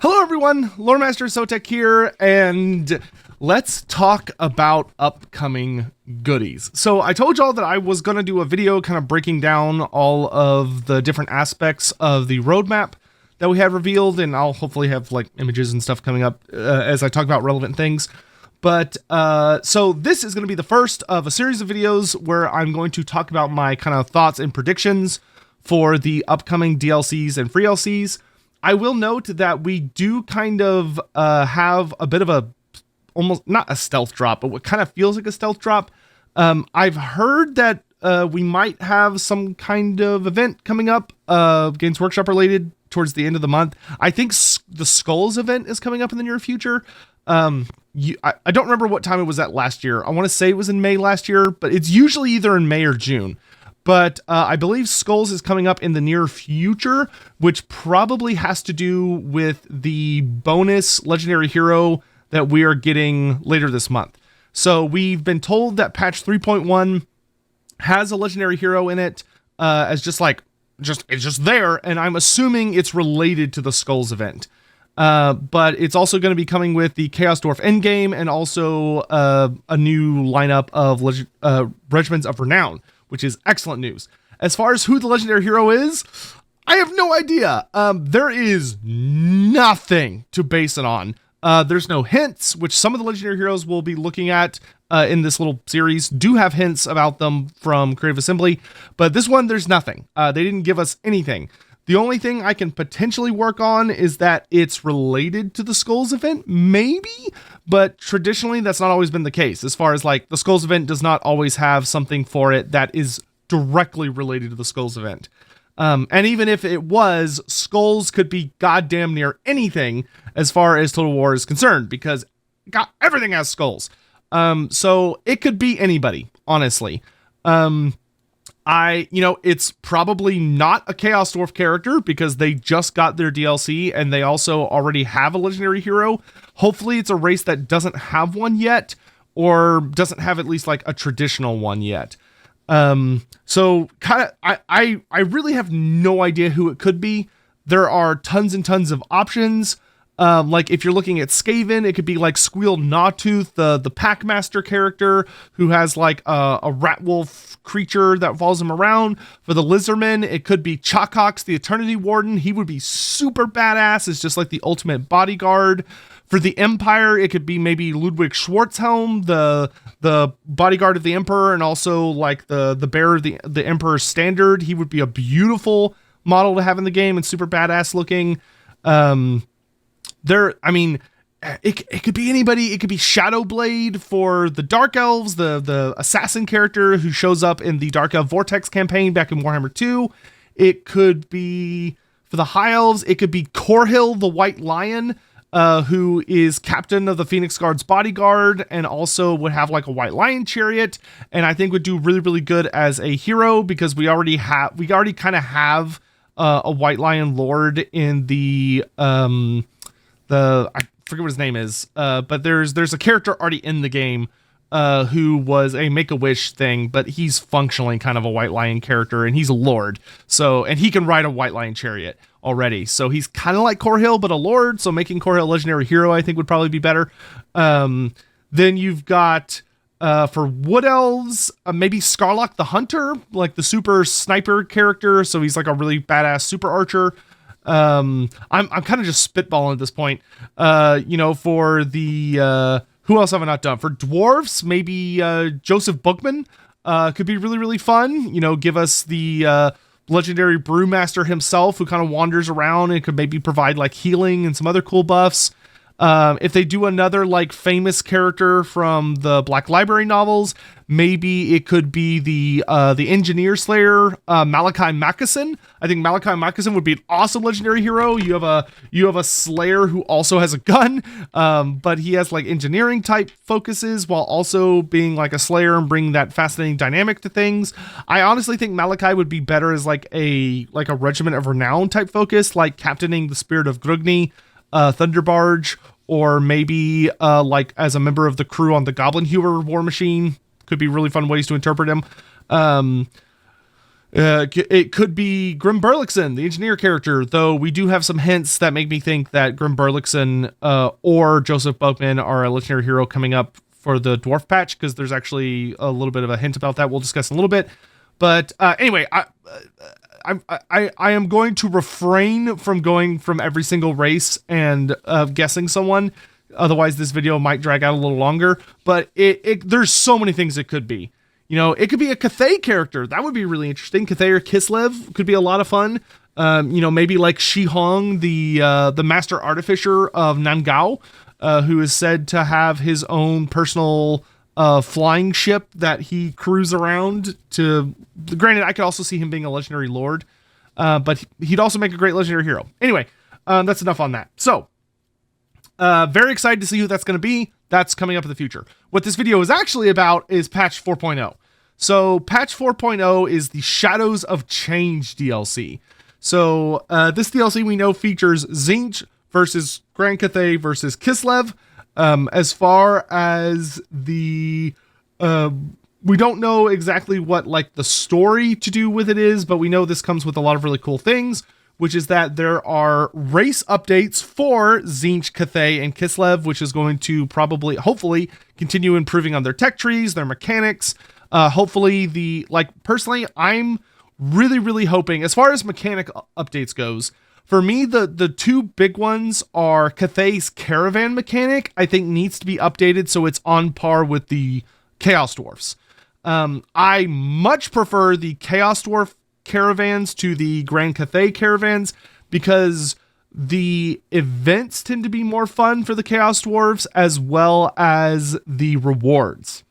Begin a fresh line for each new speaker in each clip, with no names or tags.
Hello everyone, Loremaster Sotek here, and let's talk about upcoming goodies. So I told y'all that I was going to do a video kind of breaking down all of the different aspects of the roadmap that we had revealed, and I'll hopefully have like images and stuff coming up as I talk about relevant things. But so this is going to be the first of a series of videos where I'm going to talk about my kind of thoughts and predictions for the upcoming DLCs and free LCs. I will note that we do kind of have a bit of a, almost not a stealth drop, but what kind of feels like a stealth drop. I've heard that we might have some kind of event coming up, Games Workshop related, towards the end of the month. I think the Skulls event is coming up in the near future. I don't remember what time it was at last year. I want to say it was in May last year, but it's usually either in May or June. But I believe Skulls is coming up in the near future, which probably has to do with the bonus legendary hero that we are getting later this month. So we've been told that patch 3.1 has a legendary hero in it, as it's just there, and I'm assuming it's related to the Skulls event. But it's also going to be coming with the Chaos Dwarf endgame and also a new lineup of Regiments of Renown, which is excellent news. As far as who the legendary hero is, I have no idea. There is nothing to base it on. There's no hints, which some of the legendary heroes we'll be looking at in this little series do have hints about them from Creative Assembly, but this one, there's nothing. They didn't give us anything. The only thing I can potentially work on is that it's related to the Skulls event, maybe, but traditionally that's not always been the case. As far as like the Skulls event does not always have something for it that is directly related to the Skulls event. And even if it was, Skulls could be goddamn near anything as far as Total War is concerned, because everything has skulls. So it could be anybody, honestly. It's probably not a Chaos Dwarf character because they just got their DLC and they also already have a legendary hero. Hopefully it's a race that doesn't have one yet, or doesn't have at least like a traditional one yet. So kind of, I really have no idea who it could be. There are tons and tons of options. Like if you're looking at Skaven, it could be like Squeal Gnawtooth, the Packmaster character who has like a rat wolf creature that follows him around. For the Lizardmen, it could be Chakhox, the Eternity Warden. He would be super badass. It's just like the ultimate bodyguard. For the Empire, it could be maybe Ludwig Schwarzhelm, the bodyguard of the Emperor, and also like the bearer of the Emperor's standard. He would be a beautiful model to have in the game and super badass looking. It could be anybody. It could be Shadowblade for the Dark Elves, the assassin character who shows up in the Dark Elf Vortex campaign back in Warhammer 2. It could be, for the High Elves, it could be Korhil, the White Lion, who is captain of the Phoenix Guard's bodyguard and also would have like a White Lion chariot, and I think would do really, really good as a hero because we already kind of have a White Lion Lord in the I forget what his name is, but there's a character already in the game who was a Make-A-Wish thing, but he's functionally kind of a White Lion character, and he's a lord, so, and he can ride a White Lion chariot already, so he's kind of like Korhil but a lord, so making Korhil a legendary hero I think would probably be better. Then you've got for Wood Elves, maybe Scarlock the Hunter, like the super sniper character, so he's like a really badass super archer. I'm kind of just spitballing at this point. For the who else have I not done? For dwarves, maybe Joseph Bookman could be really, really fun. Give us the legendary brewmaster himself who kind of wanders around and could maybe provide like healing and some other cool buffs. If they do another like famous character from the Black Library novels, maybe it could be the Engineer Slayer, Malachi Mackeson. I think Malachi Mackeson would be an awesome legendary hero. You have a Slayer who also has a gun, but he has like engineering type focuses while also being like a Slayer and bringing that fascinating dynamic to things. I honestly think Malachi would be better as like a Regiment of Renown type focus, like captaining the Spirit of Grugni, Thunderbarge, or maybe like as a member of the crew on the Goblin Hewer war machine. Could be really fun ways to interpret him. It could be Grim Burlickson, the engineer character, though we do have some hints that make me think that Grim Burlickson or Joseph Boatman are a legendary hero coming up for the dwarf patch, because there's actually a little bit of a hint about that we'll discuss in a little bit. But anyway, I am going to refrain from going from every single race and guessing someone. Otherwise, this video might drag out a little longer. But there's so many things it could be. You know, it could be a Cathay character. That would be really interesting. Cathay or Kislev could be a lot of fun. You know, maybe like Shi Hong, the master artificer of Nangao, who is said to have his own personal flying ship that he cruise around to. Granted, I could also see him being a legendary lord, but he'd also make a great legendary hero. Anyway, that's enough on that. So, very excited to see who that's going to be. That's coming up in the future. What this video is actually about is patch 4.0. So patch 4.0 is the Shadows of Change DLC. So this DLC we know features Tzeentch versus Grand Cathay versus Kislev. As far as the we don't know exactly what like the story to do with it is, but we know this comes with a lot of really cool things, which is that there are race updates for Tzeentch, Cathay, and Kislev, which is going to probably, hopefully, continue improving on their tech trees, their mechanics. Hopefully, personally, I'm really, really hoping, as far as mechanic updates goes, for me, the two big ones are Cathay's caravan mechanic, I think needs to be updated so it's on par with the Chaos Dwarfs. I much prefer the Chaos Dwarf caravans to the Grand Cathay caravans because the events tend to be more fun for the Chaos Dwarves as well as the rewards.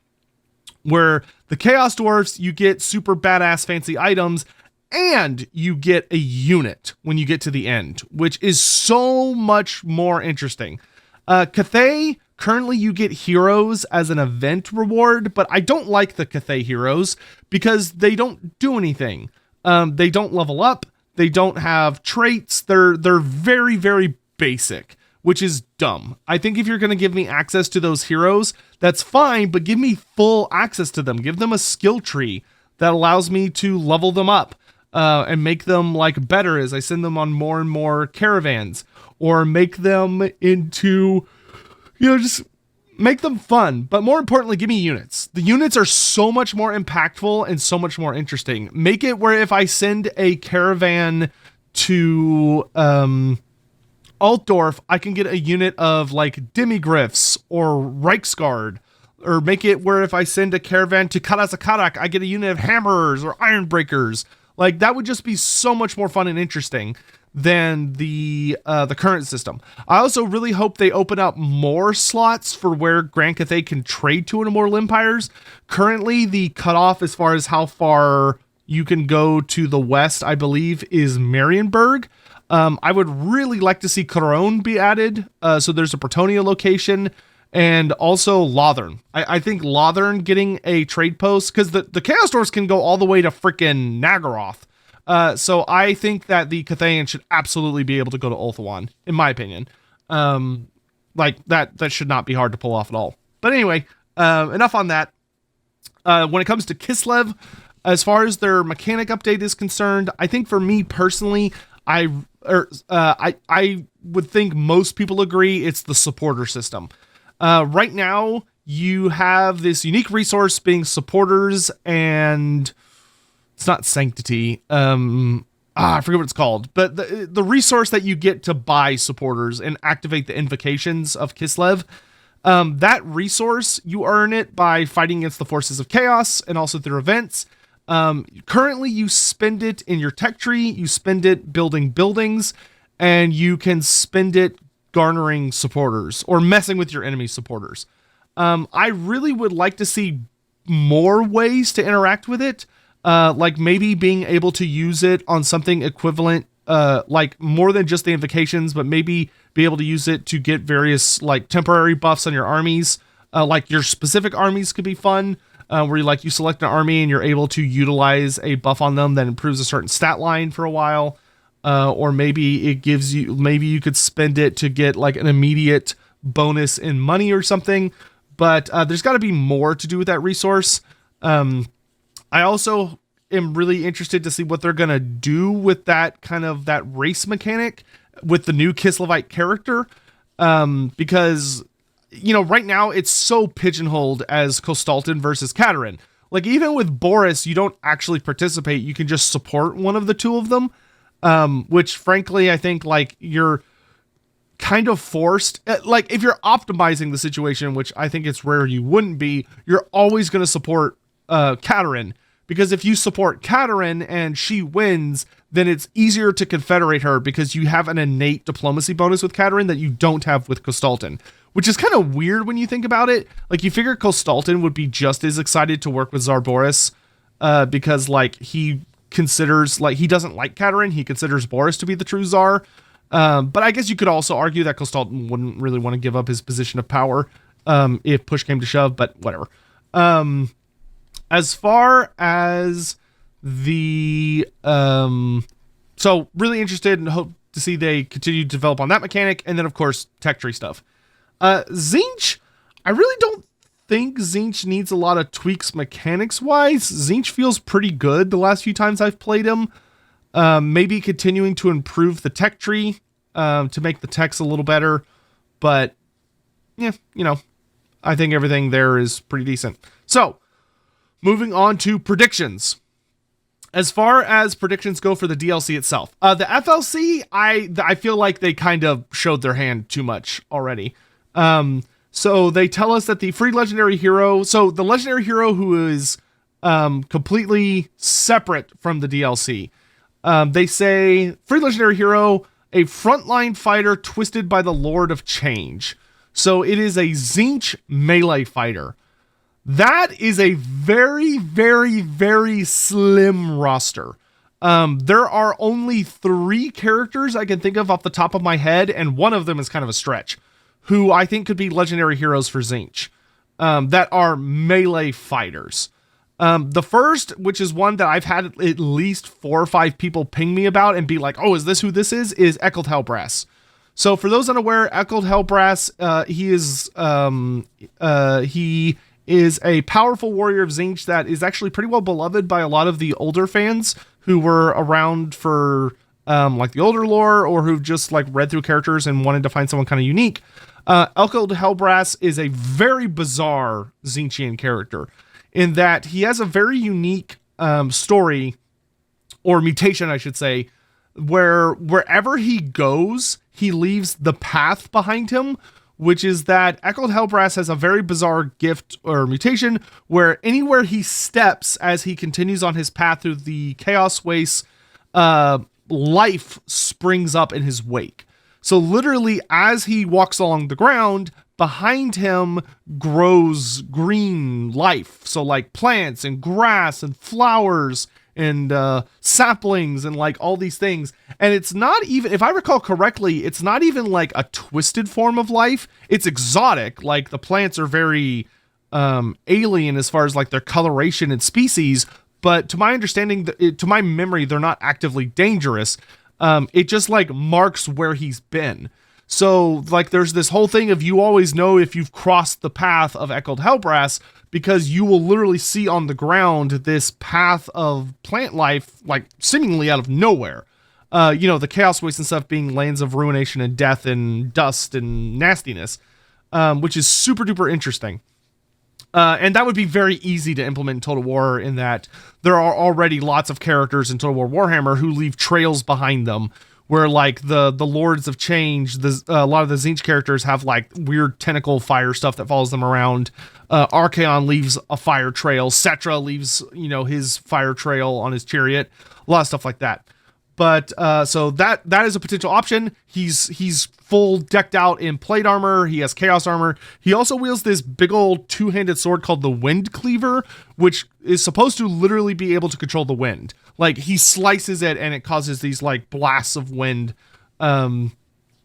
Where the Chaos Dwarves, you get super badass fancy items and you get a unit when you get to the end, which is so much more interesting. Cathay, currently you get heroes as an event reward, but I don't like the Cathay heroes because they don't do anything. They don't level up. They don't have traits. They're very, very basic, which is dumb. I think if you're going to give me access to those heroes, that's fine, but give me full access to them. Give them a skill tree that allows me to level them up and make them like better as I send them on more and more caravans, or make them into, you know, just make them fun, but more importantly, give me units. The units are so much more impactful and so much more interesting. Make it where if I send a caravan to Altdorf, I can get a unit of like Demigriffs or Reichsguard, or make it where if I send a caravan to Karasakarak, I get a unit of Hammerers or Ironbreakers. Like that would just be so much more fun and interesting than the current system. I also really hope they open up more slots for where Grand Cathay can trade to Immortal Empires. Currently, the cutoff as far as how far you can go to the west, I believe, is Marienburg. I would really like to see Cologne be added. So there's a Bretonia location, and also Lothern. I think Lothern getting a trade post, because the Chaos Dwarfs can go all the way to freaking Nagaroth. So I think that the Cathayan should absolutely be able to go to Ulthuan, in my opinion. Like that should not be hard to pull off at all. But anyway, enough on that. When it comes to Kislev, as far as their mechanic update is concerned, I think for me personally, I would think most people agree it's the supporter system. Right now, you have this unique resource being supporters, and it's not sanctity. I forget what it's called, but the resource that you get to buy supporters and activate the invocations of Kislev, that resource, you earn it by fighting against the forces of chaos and also through events. Currently you spend it in your tech tree, you spend it building buildings, and you can spend it garnering supporters or messing with your enemy supporters. I really would like to see more ways to interact with it. Like maybe being able to use it on something equivalent, like more than just the invocations, but maybe be able to use it to get various like temporary buffs on your armies. Like your specific armies could be fun, where you select an army and you're able to utilize a buff on them that improves a certain stat line for a while. Or maybe it gives you, maybe you could spend it to get like an immediate bonus in money or something, but there's got to be more to do with that resource. I also am really interested to see what they're going to do with that kind of that race mechanic with the new Kislevite character. Because, you know, right now it's so pigeonholed as Kostaltin versus Katerin. Like, even with Boris, you don't actually participate. You can just support one of the two of them. Which, frankly, I think, like, you're kind of forced. Like, if you're optimizing the situation, which I think it's rare you wouldn't be, you're always going to support Katerin. Because if you support Katerin and she wins, then it's easier to confederate her because you have an innate diplomacy bonus with Katerin that you don't have with Kostaltin. Which is kind of weird when you think about it. Like, you figure Kostaltin would be just as excited to work with Tsar Boris, because, like, he considers, like, he doesn't like Katerin. He considers Boris to be the true Tsar. But I guess you could also argue that Kostaltin wouldn't really want to give up his position of power, if push came to shove, but whatever. As far as the, so really interested and hope to see they continue to develop on that mechanic. And then, of course, tech tree stuff. Tzeentch, I really don't think Tzeentch needs a lot of tweaks mechanics-wise. Tzeentch feels pretty good the last few times I've played him. Maybe continuing to improve the tech tree to make the techs a little better. But, yeah, you know, I think everything there is pretty decent. So, moving on to predictions. As far as predictions go for the DLC itself, the FLC, I feel like they kind of showed their hand too much already. So they tell us that the free legendary hero, so the legendary hero who is completely separate from the DLC, they say free legendary hero, a frontline fighter twisted by the Lord of Change. So it is a Tzeentch melee fighter. That is a very, very, very slim roster. There are only 3 characters I can think of off the top of my head, and one of them is kind of a stretch, who I think could be legendary heroes for Tzeentch, that are melee fighters. The first, which is one that I've had at least 4 or 5 people ping me about and be like, oh, is this who this is Echoed Hellbrass. So for those unaware, Echoed Hellbrass, he is a powerful warrior of Tzeentch that is actually pretty well beloved by a lot of the older fans who were around for like the older lore, or who've just like read through characters and wanted to find someone kind of unique. Echoed Hellbrass is a very bizarre Tzeentchian character in that he has a very unique story, or mutation, I should say, where wherever he goes, he leaves the path behind him, which is that Echoed Hellbrass has a very bizarre gift or mutation where anywhere he steps as he continues on his path through the Chaos Wastes, life springs up in his wake. So literally, as he walks along the ground, behind him grows green life. So like plants and grass and flowers and saplings and like all these things. And it's not even, if I recall correctly, it's not even like a twisted form of life. It's exotic. Like the plants are very alien as far as like their coloration and species. But to my understanding, to my memory, they're not actively dangerous. It just like marks where he's been. So like there's this whole thing of you always know if you've crossed the path of Echoed Hellbrass, because you will literally see on the ground this path of plant life, like seemingly out of nowhere. You know, the Chaos Wastes and stuff being lands of ruination and death and dust and nastiness, which is super duper interesting. And that would be very easy to implement in Total War, in that there are already lots of characters in Total War Warhammer who leave trails behind them, where like the Lords of Change, a lot of the Tzeentch characters have like weird tentacle fire stuff that follows them around. Archaon leaves a fire trail. Cetra leaves, you know, his fire trail on his chariot. A lot of stuff like that. But so that is a potential option. He's full decked out in plate armor. He has chaos armor. He also wields this big old 2-handed sword called the Wind Cleaver, which is supposed to literally be able to control the wind. Like he slices it and it causes these like blasts of wind, and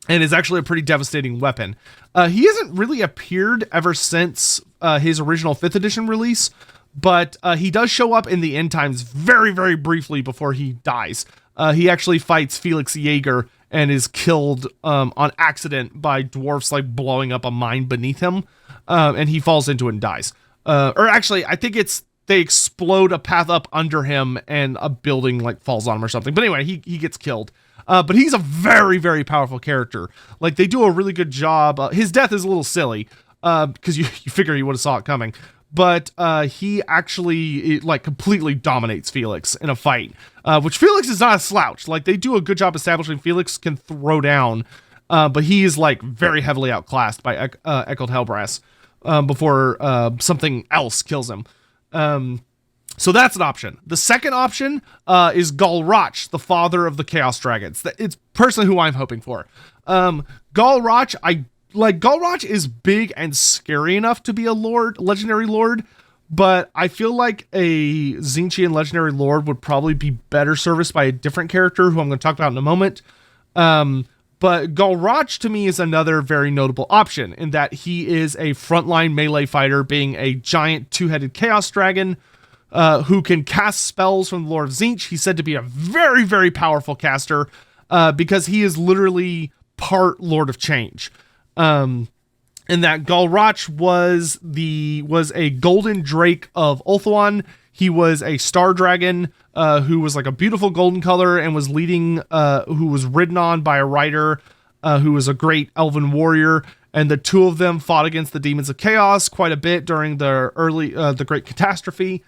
is actually a pretty devastating weapon. He hasn't really appeared ever since his original 5th edition release, but he does show up in the end times very, very briefly before he dies. He actually fights Felix Jaeger and is killed on accident by dwarfs like blowing up a mine beneath him, and he falls into it and dies. Or actually, I think it's they explode a path up under him and a building like falls on him or something. But anyway, he gets killed. But he's a very, very powerful character. Like, they do a really good job. His death is a little silly, because you figure he would have saw it coming. But he actually like completely dominates Felix in a fight, which Felix is not a slouch. Like, they do a good job establishing Felix can throw down, but he is like very heavily outclassed by Eckhard Hellbrass before something else kills him. So that's an option. The second option is Galroch, the father of the Chaos Dragons. It's personally who I'm hoping for. Galroch, Galroch is big and scary enough to be a legendary lord, but I feel like a Tzeentchian legendary lord would probably be better serviced by a different character who I'm going to talk about in a moment. But Galroch to me is another very notable option in that he is a frontline melee fighter, being a giant two-headed chaos dragon who can cast spells from the Lord of Tzeentch. He's said to be a very, very powerful caster because he is literally part Lord of Change. And that Galroch was a golden drake of Ulthuan. He was a star dragon who was like a beautiful golden color and was who was ridden on by a rider who was a great elven warrior. And the two of them fought against the demons of chaos quite a bit during the Great Catastrophe.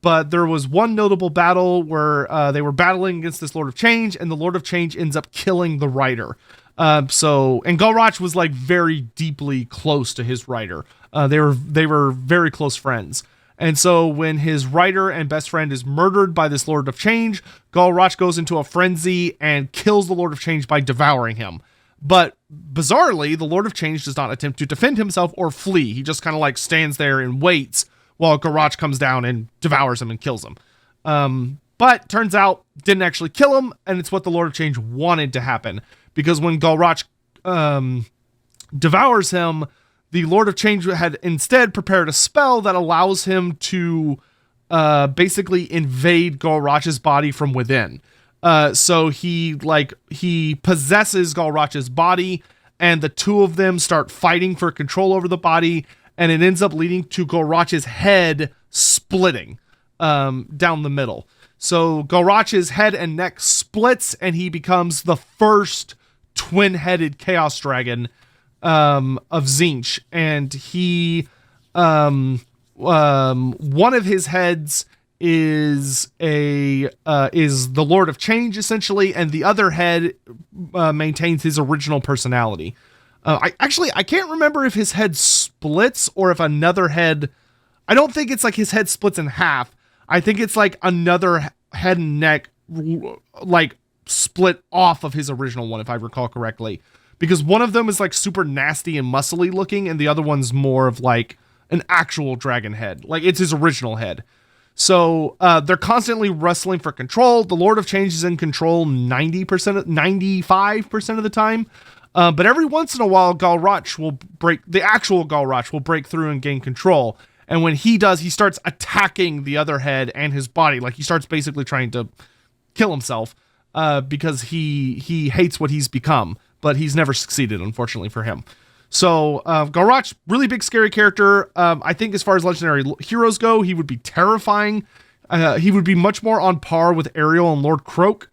But there was one notable battle where they were battling against this Lord of Change, and the Lord of Change ends up killing the rider. And Galroch was like very deeply close to his rider. They were very close friends. And so when his rider and best friend is murdered by this Lord of Change, Galroch goes into a frenzy and kills the Lord of Change by devouring him. But bizarrely, the Lord of Change does not attempt to defend himself or flee. He just kind of like stands there and waits while Galroch comes down and devours him and kills him. But turns out didn't actually kill him, and it's what the Lord of Change wanted to happen. Because when Galroch devours him, the Lord of Change had instead prepared a spell that allows him to basically invade Galroch's body from within. So he possesses Galroch's body, and the two of them start fighting for control over the body, and it ends up leading to Galroch's head splitting down the middle. So Galroch's head and neck splits, and he becomes the first twin-headed chaos dragon of Tzeentch. And he one of his heads is the Lord of Change, essentially, and the other head maintains his original personality. I can't remember if his head splits or if another head. I don't think it's like his head splits in half. I think it's like another head and neck like split off of his original one, if I recall correctly, because one of them is like super nasty and muscly looking, and the other one's more of like an actual dragon head, like it's his original head. So they're constantly wrestling for control. The Lord of Change is in control 95% of the time. But every once in a while, the actual Galroch will break through and gain control. And when he does, he starts attacking the other head and his body. Like, he starts basically trying to kill himself because he hates what he's become. But he's never succeeded, unfortunately for him. So Galroch, really big, scary character. I think as far as legendary heroes go, he would be terrifying. He would be much more on par with Ariel and Lord Croak.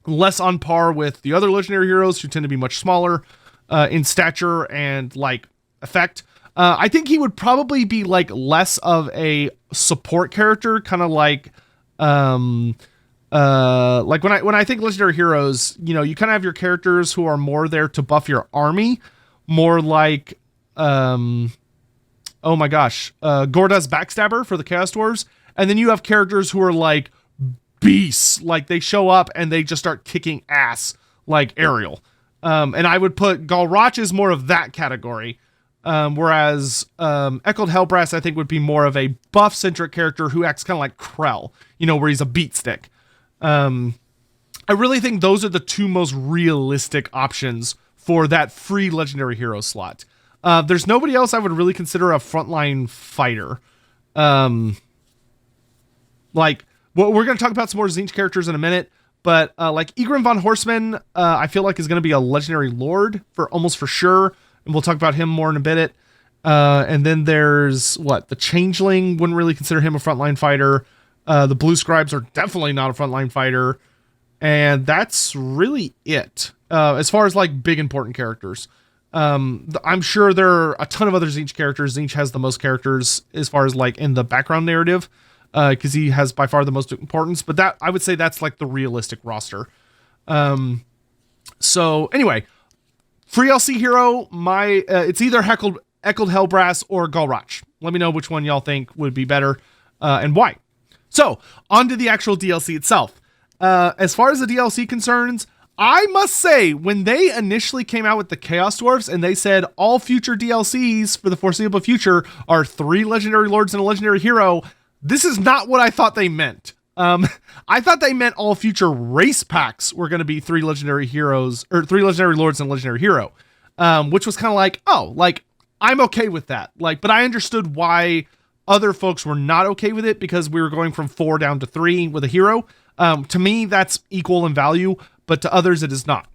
Less on par with the other legendary heroes, who tend to be much smaller in stature and like effect. I think he would probably be like less of a support character, kind of like when I think legendary heroes, you know, you kind of have your characters who are more there to buff your army, more like Gorda's Backstabber for the Chaos Dwarves, and then you have characters who are like beasts, like they show up and they just start kicking ass, like Ariel. And I would put Galroch as more of that category. Whereas Eckhard Hellbrass, I think, would be more of a buff-centric character who acts kind of like Krell, you know, where he's a beat stick. I really think those are the two most realistic options for that free legendary hero slot. There's nobody else I would really consider a frontline fighter. We're going to talk about some more Tzeentch characters in a minute, but like Egrin von Horseman, I feel like is going to be a legendary lord for sure. And we'll talk about him more in a bit. And then there's the Changeling. Wouldn't really consider him a frontline fighter. The Blue Scribes are definitely not a frontline fighter. And that's really it. As far as like big important characters. I'm sure there are a ton of other Tzeentch characters. Tzeentch has the most characters as far as like in the background narrative. Because he has by far the most importance. But that, I would say that's like the realistic roster. So anyway, free LC hero, it's either Echoed Hellbrass or Galrach. Let me know which one y'all think would be better, and why. So, on to the actual DLC itself. As far as the DLC concerns, I must say, when they initially came out with the Chaos Dwarfs and they said all future DLCs for the foreseeable future are 3 Legendary Lords and a Legendary Hero, this is not what I thought they meant. I thought they meant all future race packs were going to be 3 Legendary Heroes, or 3 Legendary Lords and a Legendary Hero, which was kind of like, oh, like, I'm okay with that. Like, but I understood why other folks were not okay with it because we were going from 4 down to 3 with a hero. To me, that's equal in value, but to others, it is not.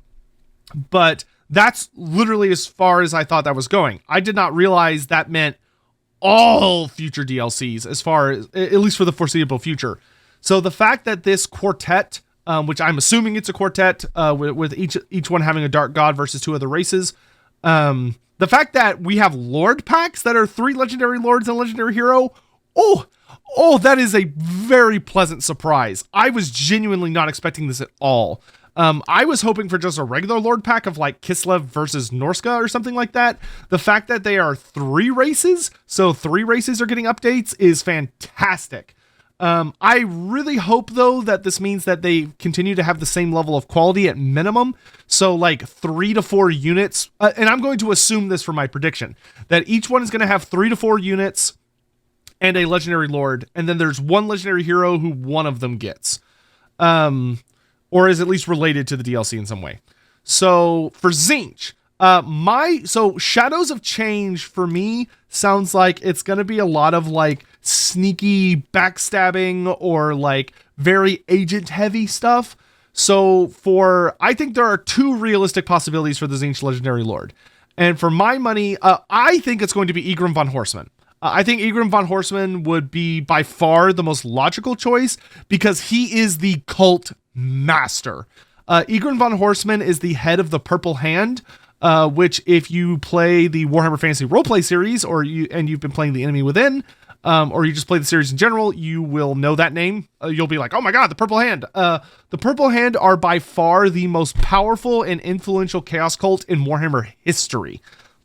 But that's literally as far as I thought that was going. I did not realize that meant all future DLCs as far as, at least for the foreseeable future. So the fact that this quartet, which I'm assuming it's a quartet, with each one having a dark god versus 2 other races, the fact that we have Lord packs that are 3 Legendary Lords and a Legendary Hero, oh, that is a very pleasant surprise. I was genuinely not expecting this at all. I was hoping for just a regular Lord pack of like Kislev versus Norska or something like that. The fact that they are 3 races, so 3 races are getting updates, is fantastic. I really hope, though, that this means that they continue to have the same level of quality at minimum. So, like, 3 to 4 units. And I'm going to assume this for my prediction, that each one is going to have 3 to 4 units and a Legendary Lord. And then there's 1 Legendary Hero who one of them gets. Or is at least related to the DLC in some way. So, for Tzeentch, so Shadows of Change for me sounds like it's going to be a lot of like sneaky backstabbing or like very agent heavy stuff. So I think there are 2 realistic possibilities for the Tzeentch Legendary Lord. And for my money, I think it's going to be Egrim von Horseman. I think Egrim von Horseman would be by far the most logical choice because he is the cult master. Egrim von Horseman is the head of the Purple Hand, which if you play the Warhammer Fantasy Roleplay series, and you've been playing The Enemy Within, or you just play the series in general, you will know that name. You'll be like, oh my god, the Purple Hand. The Purple Hand are by far the most powerful and influential chaos cult in Warhammer history.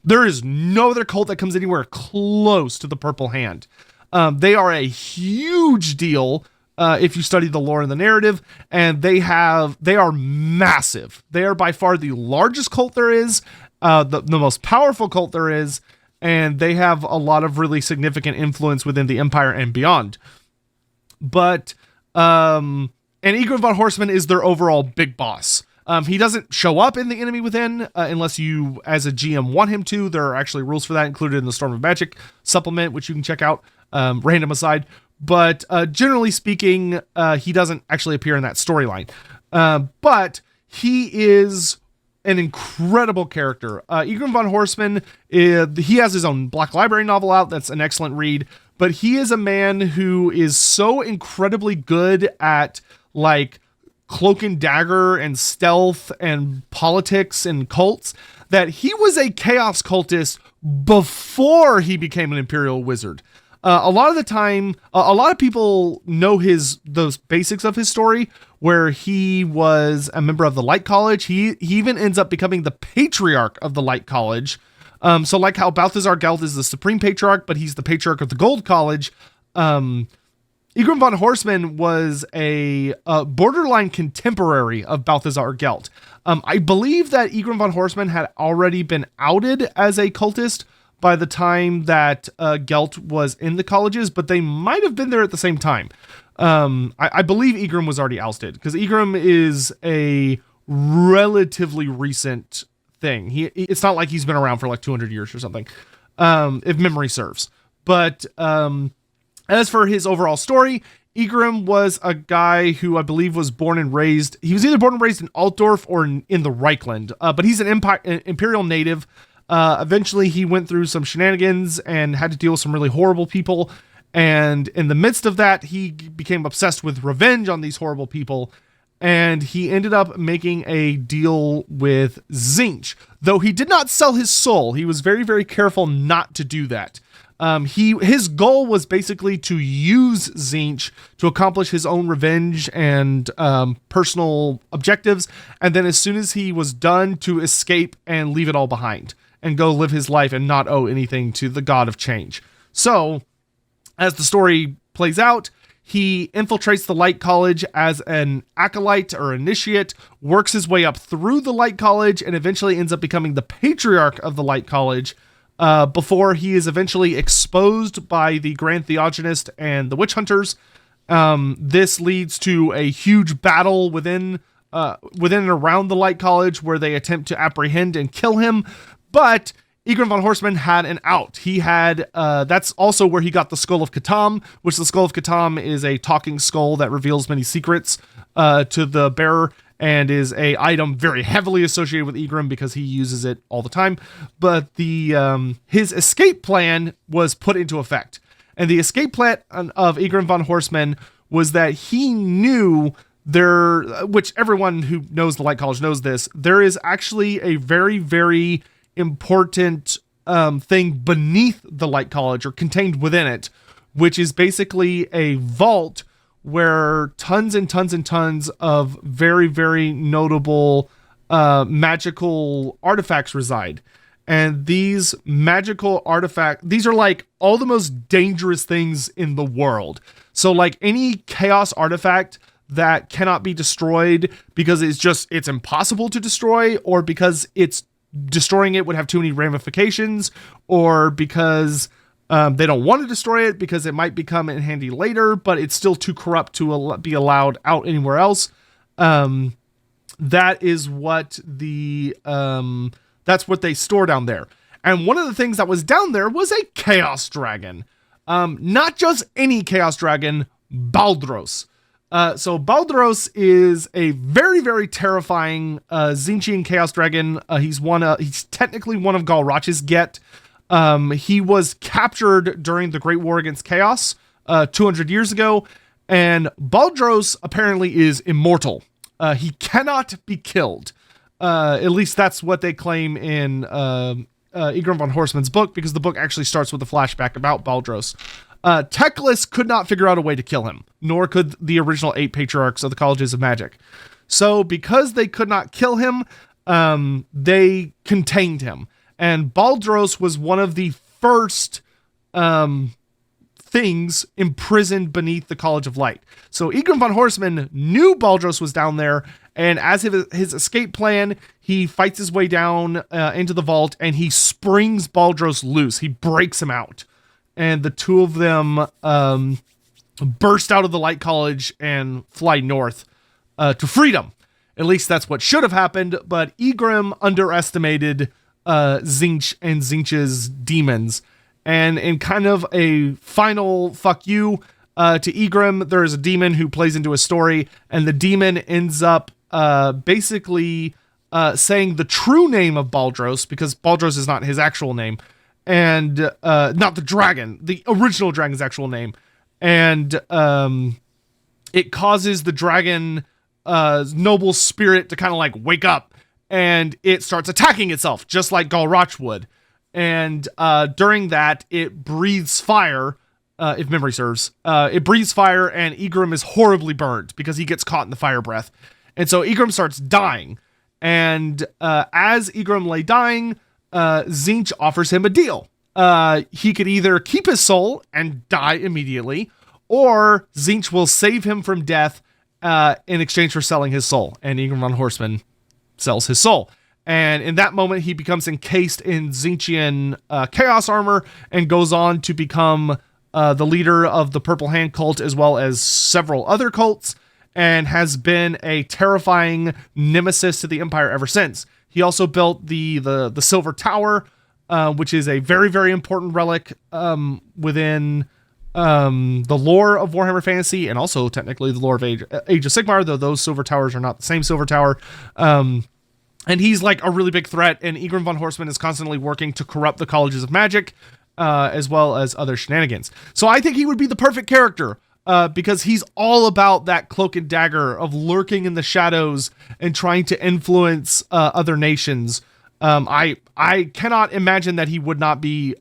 There is no other cult that comes anywhere close to the Purple Hand. They are a huge deal if you study the lore and the narrative, and they are massive. They are by far the largest cult there is, the most powerful cult there is, and they have a lot of really significant influence within the Empire and beyond. But, and Egrim von Horseman is their overall big boss. He doesn't show up in The Enemy Within unless you, as a GM, want him to. There are actually rules for that included in the Storm of Magic supplement, which you can check out, random aside. But generally speaking, he doesn't actually appear in that storyline. But he is an incredible character. Egrim von Horseman, he has his own Black Library novel out. That's an excellent read. But he is a man who is so incredibly good at, like, cloak and dagger and stealth and politics and cults that he was a chaos cultist before he became an Imperial wizard. A lot of the time, a lot of people know those basics of his story, where he was a member of the Light College. He even ends up becoming the patriarch of the Light College. So like how Balthazar Gelt is the supreme patriarch, but he's the patriarch of the Gold College. Egrim von Horseman was a borderline contemporary of Balthazar Gelt. I believe that Egrim von Horseman had already been outed as a cultist by the time that Gelt was in the colleges, but they might have been there at the same time. I believe Egrim was already ousted, because Egrim is a relatively recent thing. It's not like he's been around for like 200 years or something, if memory serves. But as for his overall story, Egrim was a guy who I believe was born and raised. He was either born and raised in Altdorf or in the Reichland, but he's an Imperial native. Eventually, he went through some shenanigans and had to deal with some really horrible people. And in the midst of that, he became obsessed with revenge on these horrible people. And he ended up making a deal with Tzeentch, though he did not sell his soul. He was very, very careful not to do that. His goal was basically to use Tzeentch to accomplish his own revenge and personal objectives, and then as soon as he was done, to escape and leave it all behind and go live his life and not owe anything to the God of Change. So, as the story plays out, he infiltrates the Light College as an acolyte or initiate, works his way up through the Light College, and eventually ends up becoming the patriarch of the Light College, before he is eventually exposed by the Grand Theogonist and the Witch Hunters. This leads to a huge battle within and around the Light College, where they attempt to apprehend and kill him, but Igrim von Horseman had an out. He had, that's also where he got the Skull of Catan, which the Skull of Catan is a talking skull that reveals many secrets to the bearer, and is a item very heavily associated with Igrim because he uses it all the time. But the his escape plan was put into effect. And the escape plan of Igrim von Horseman was that he knew there, which everyone who knows the Light College knows this, there is actually a very, very important thing beneath the Light College, or contained within it, which is basically a vault where tons and tons and tons of very, very notable magical artifacts reside. And these magical artifacts, these are like all the most dangerous things in the world. So like any chaos artifact that cannot be destroyed because it's impossible to destroy, or because destroying it would have too many ramifications, or because they don't want to destroy it because it might become in handy later, but it's still too corrupt to be allowed out anywhere else. That is what that's what they store down there. And one of the things that was down there was a Chaos Dragon. Not just any Chaos Dragon, Baldros. So Baldros is a very, very terrifying Tzeentchian Chaos Dragon. He's technically one of Galrach's Get. He was captured during the Great War Against Chaos 200 years ago, and Baldros apparently is immortal. He cannot be killed. At least that's what they claim in Igrim von Horseman's book, because the book actually starts with a flashback about Baldros. Teclis could not figure out a way to kill him, nor could the original 8 patriarchs of the Colleges of Magic. So because they could not kill him, they contained him. And Baldros was one of the first things imprisoned beneath the College of Light. So Igrim von Horseman knew Baldros was down there, and as his escape plan, he fights his way down into the vault, and he springs Baldros loose. He breaks him out. And the two of them burst out of the Light College and fly north to freedom. At least that's what should have happened, but Igrim underestimated Tzeentch and Tzeentch's demons. And in kind of a final fuck you to Igrim, there is a demon who plays into a story, and the demon ends up basically saying the true name of Baldros, because Baldros is not his actual name, and not the dragon, the original dragon's actual name. And it causes the dragon noble spirit to kind of like wake up, and it starts attacking itself just like Galrach would. And during that, it breathes fire, if memory serves. It breathes fire, and Igrim is horribly burned because he gets caught in the fire breath. And so Igrim starts dying. And as Igrim lay dying, Tzeentch offers him a deal. He could either keep his soul and die immediately, or Tzeentch will save him from death in exchange for selling his soul. And Igrim von Horseman sells his soul. And in that moment, he becomes encased in Tzeentchian chaos armor and goes on to become the leader of the Purple Hand cult, as well as several other cults, and has been a terrifying nemesis to the Empire ever since. He also built the Silver Tower, which is a very, very important relic within the lore of Warhammer Fantasy, and also technically the lore of Age of Sigmar, though those Silver Towers are not the same Silver Tower. And he's like a really big threat, and Egrim von Horseman is constantly working to corrupt the colleges of magic, as well as other shenanigans. So I think he would be the perfect character, because he's all about that cloak and dagger of lurking in the shadows and trying to influence other nations. I cannot imagine that he would not be.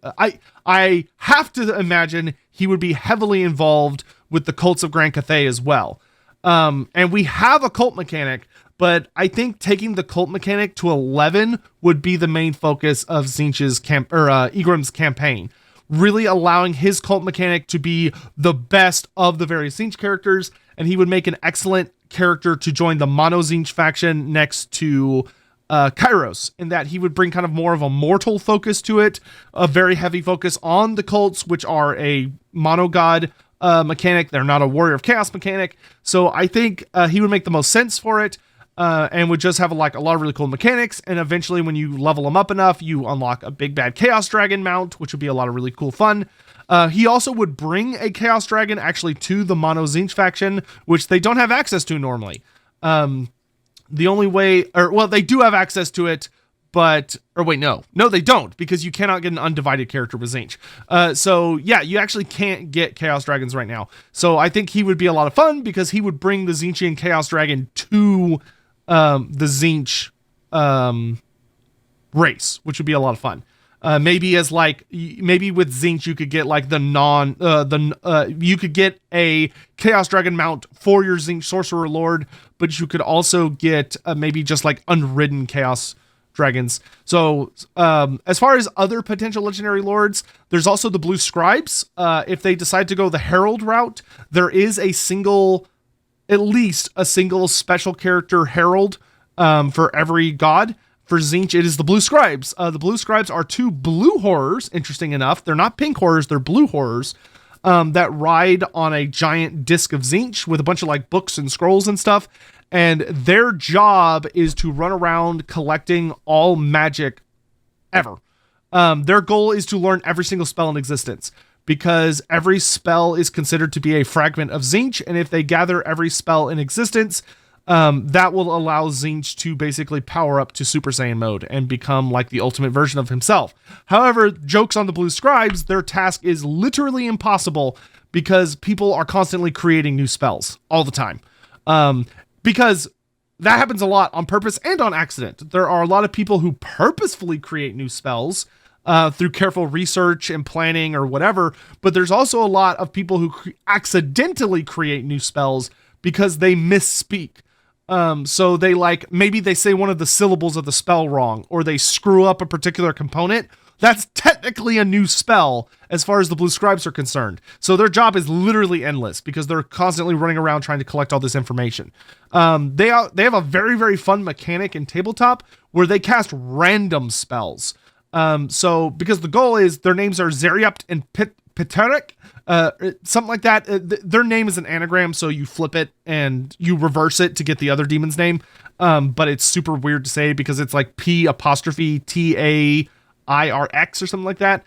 I have to imagine he would be heavily involved with the cults of Grand Cathay as well. And we have a cult mechanic, but I think taking the cult mechanic to 11 would be the main focus of Tzeentch's Egrim's campaign. Really allowing his cult mechanic to be the best of the various Tzeentch characters, and he would make an excellent character to join the Mono Tzeentch faction next to Kairos, in that he would bring kind of more of a mortal focus to it, a very heavy focus on the cults, which are a mono god mechanic. They're not a warrior of chaos mechanic. So I think he would make the most sense for it, and would just have a lot of really cool mechanics. And eventually when you level him up enough, you unlock a big bad chaos dragon mount, which would be a lot of really cool fun. He also would bring a chaos dragon actually to the Mono Tzeentch faction, which they don't have access to normally. The only way, they do have access to it, no, they don't, because you cannot get an undivided character with Tzeentch. So yeah, you actually can't get Chaos Dragons right now. So I think he would be a lot of fun, because he would bring the Tzeentchian Chaos Dragon to the Tzeentch race, which would be a lot of fun. Maybe with Tzeentch you could get like you could get a Chaos Dragon mount for your Tzeentch Sorcerer Lord, but you could also get maybe just like unridden Chaos Dragons. So as far as other potential legendary lords, there's also the Blue Scribes. If they decide to go the Herald route, there is at least a single special character Herald for every god. For Tzeentch, it is the Blue Scribes. The Blue Scribes are two blue horrors, interesting enough. They're not pink horrors, they're blue horrors, that ride on a giant disc of Tzeentch with a bunch of like books and scrolls and stuff. And their job is to run around collecting all magic ever. Their goal is to learn every single spell in existence, because every spell is considered to be a fragment of Tzeentch. And if they gather every spell in existence, that will allow Tzeentch to basically power up to Super Saiyan mode and become like the ultimate version of himself. However, jokes on the Blue Scribes, their task is literally impossible, because people are constantly creating new spells all the time. Because that happens a lot on purpose and on accident. There are a lot of people who purposefully create new spells through careful research and planning or whatever, but there's also a lot of people who accidentally create new spells because they misspeak. So they maybe they say one of the syllables of the spell wrong, or they screw up a particular component. That's technically a new spell as far as the Blue Scribes are concerned. So their job is literally endless, because they're constantly running around trying to collect all this information. They have a very, very fun mechanic in tabletop where they cast random spells. So because the goal is, their names are Zeriupt and Piterik, something like that. Their name is an anagram, so you flip it and you reverse it to get the other demon's name. But it's super weird to say, because it's like P''TAIRX or something like that.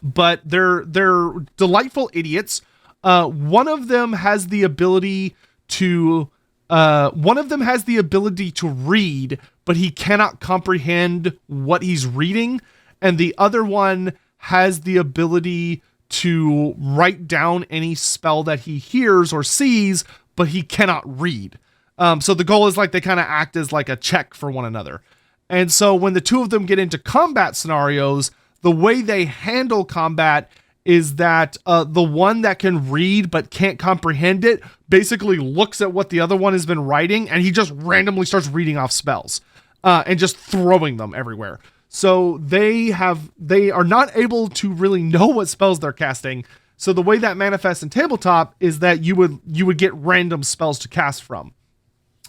But they're delightful idiots. One of them has the ability to read, but he cannot comprehend what he's reading. And the other one has the ability to write down any spell that he hears or sees, but he cannot read. So the goal is like they kind of act as like a check for one another. And so when the two of them get into combat scenarios, the way they handle combat is that the one that can read but can't comprehend it basically looks at what the other one has been writing, and he just randomly starts reading off spells and just throwing them everywhere. So they are not able to really know what spells they're casting. So the way that manifests in tabletop is that you would get random spells to cast from.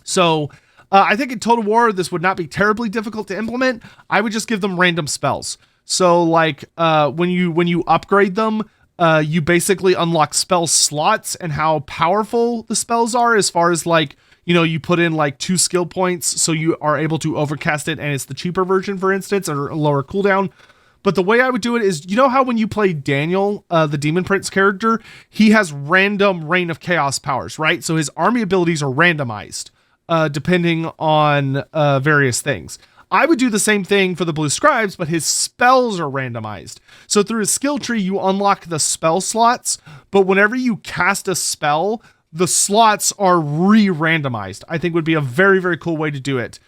So I think in Total War, this would not be terribly difficult to implement. I would just give them random spells. So like when you upgrade them, you basically unlock spell slots and how powerful the spells are, as far as like, you put in like 2 skill points, so you are able to overcast it, and it's the cheaper version, for instance, or a lower cooldown. But the way I would do it is, how when you play Daniel, the Demon Prince character, he has random Reign of Chaos powers, right? So his army abilities are randomized. depending on various things. I would do the same thing for the Blue Scribes, but his spells are randomized. So through his skill tree, you unlock the spell slots, but whenever you cast a spell, the slots are re-randomized. I think would be a very, very cool way to do it.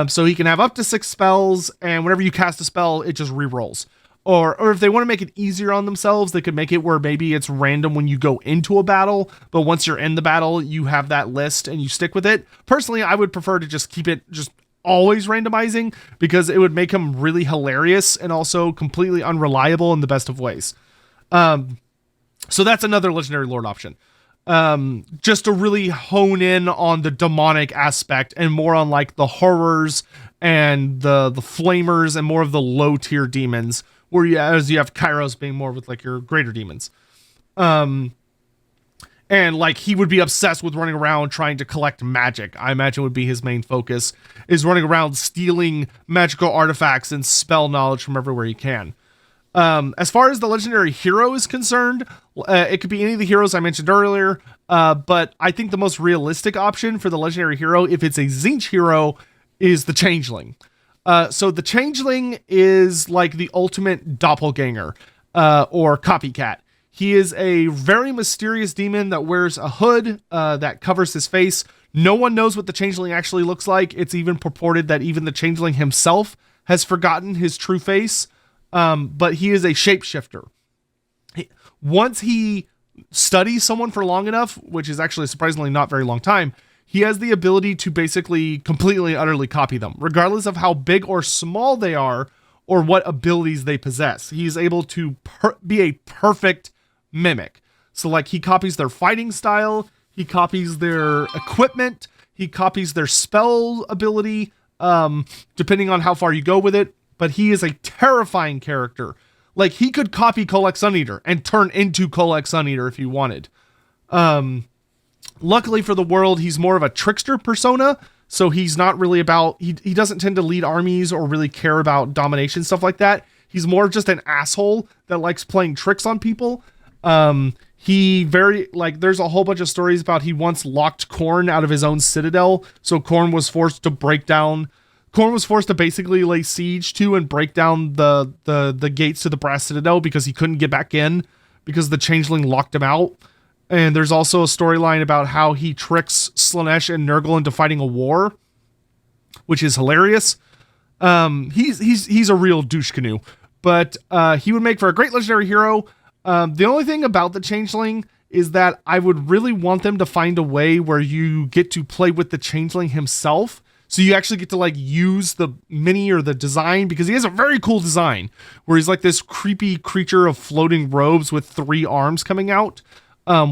So he can have up to 6 spells, and whenever you cast a spell, it just re-rolls. Or if they want to make it easier on themselves, they could make it where maybe it's random when you go into a battle, but once you're in the battle, you have that list and you stick with it. Personally, I would prefer to just keep it just always randomizing, because it would make him really hilarious and also completely unreliable in the best of ways. So that's another Legendary Lord option. Just to really hone in on the demonic aspect and more on like the horrors and the flamers and more of the low tier demons, whereas you have Kairos being more with like your greater demons. And like he would be obsessed with running around trying to collect magic. I imagine would be his main focus, is running around stealing magical artifacts and spell knowledge from everywhere he can. As far as the legendary hero is concerned, it could be any of the heroes I mentioned earlier, but I think the most realistic option for the legendary hero, if it's a Tzeentch hero, is the Changeling. So the Changeling is like the ultimate doppelganger, or copycat. He is a very mysterious demon that wears a hood that covers his face. No one knows what the Changeling actually looks like. It's even purported that even the Changeling himself has forgotten his true face. But he is a shapeshifter. Once he studies someone for long enough, which is actually surprisingly not very long time, he has the ability to basically completely and utterly copy them, regardless of how big or small they are or what abilities they possess. He's able to be a perfect mimic. So like he copies their fighting style, he copies their equipment, he copies their spell ability, depending on how far you go with it. But he is a terrifying character. Like he could copy Kolek Suneater and turn into Kolek Suneater if he wanted. Luckily for the world, he's more of a trickster persona. So he's not really about, he doesn't tend to lead armies or really care about domination, stuff like that. He's more just an asshole that likes playing tricks on people. There's a whole bunch of stories about he once locked Khorne out of his own citadel. So Khorne was forced to basically lay siege to and break down the gates to the Brass Citadel because he couldn't get back in because the Changeling locked him out. And there's also a storyline about how he tricks Slaanesh and Nurgle into fighting a war, which is hilarious. He's a real douche canoe, but he would make for a great legendary hero. The only thing about the Changeling is that I would really want them to find a way where you get to play with the Changeling himself. So you actually get to like use the mini or the design, because he has a very cool design where he's like this creepy creature of floating robes with 3 arms coming out. I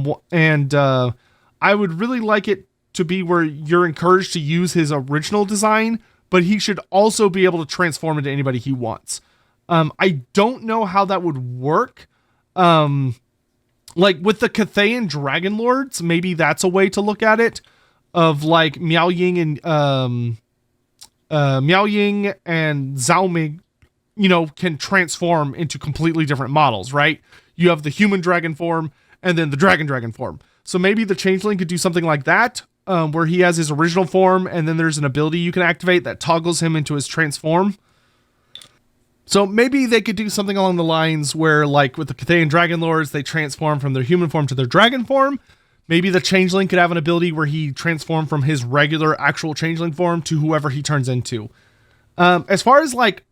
would really like it to be where you're encouraged to use his original design, but he should also be able to transform into anybody he wants. I don't know how that would work. Like with the Cathayan Dragon Lords, maybe that's a way to look at it. Of like Miao Ying and Zhao Ming, can transform into completely different models, right? You have the human dragon form and then the dragon form. So maybe the Changeling could do something like that, where he has his original form and then there's an ability you can activate that toggles him into his transform. So maybe they could do something along the lines where, like with the Cathayan Dragon Lords, they transform from their human form to their dragon form. Maybe the Changeling could have an ability where he transformed from his regular actual Changeling form to whoever he turns into. As far as like